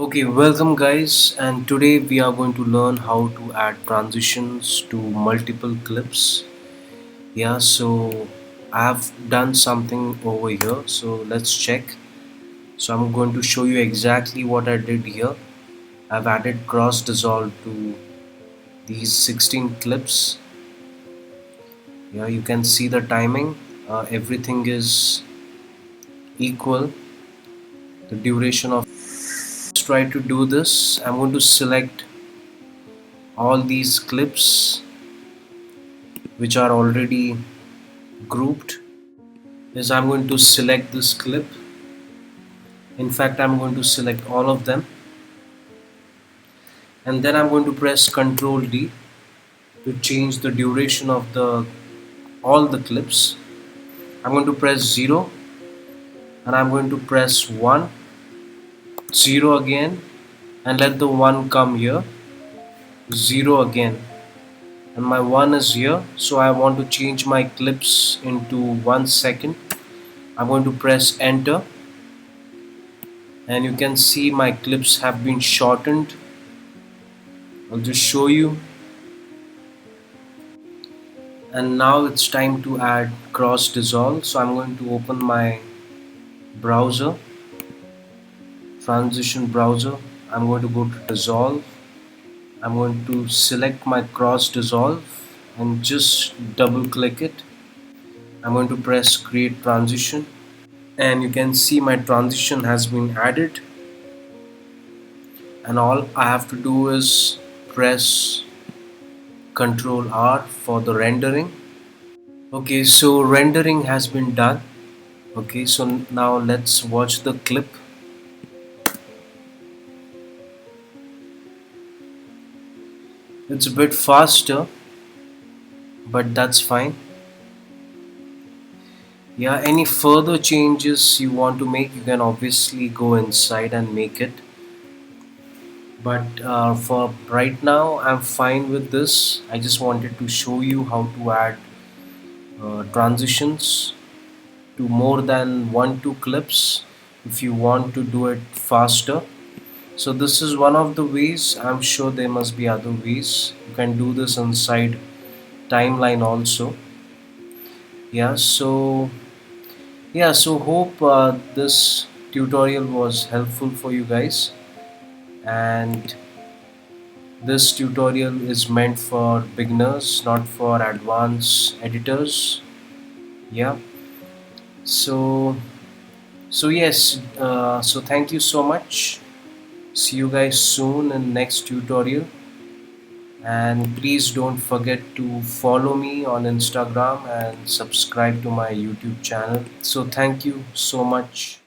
Okay, welcome guys, and today we are going to learn how to add transitions to multiple clips. Yeah, so I've done something over here, so let's check. So I'm going to show you exactly what I did here. I've added cross dissolve to these 16 clips. Yeah, you can see the timing. Everything is equal. The duration of. Let's try to do this. I'm going to select all these clips which are already grouped. Is I'm going to select this clip. In fact, I'm going to select all of them, and then I'm going to press Ctrl D to change the duration of the all the clips. I'm going to press 0, and I'm going to press 1, 0 again, and let the 1 come here, 0 again, and my 1 is here. So I want to change my clips into 1 second. I'm going to press enter, and you can see my clips have been shortened. I'll just show you. And now it's time to add cross dissolve. So I'm going to open my browser, transition browser. I'm going to go to dissolve. I'm going to select my cross dissolve and just double click it. I'm going to press create transition, and you can see my transition has been added, and all I have to do is press Ctrl R for the rendering. Okay, so rendering has been done. Okay, so now let's watch the clip. It's a bit faster, but that's fine. Yeah, any further changes you want to make, you can obviously go inside and make it. But for right now, I'm fine with this. I just wanted to show you how to add transitions to more than 1 2 clips if you want to do it faster. So this is one of the ways. I'm sure there must be other ways. You can do this inside timeline also. Yeah, so hope this tutorial was helpful for you guys, and this tutorial is meant for beginners, not for advanced editors. Yeah, so so thank you so much. See you guys soon in next tutorial, and please don't forget to follow me on Instagram and subscribe to my YouTube channel. So thank you so much.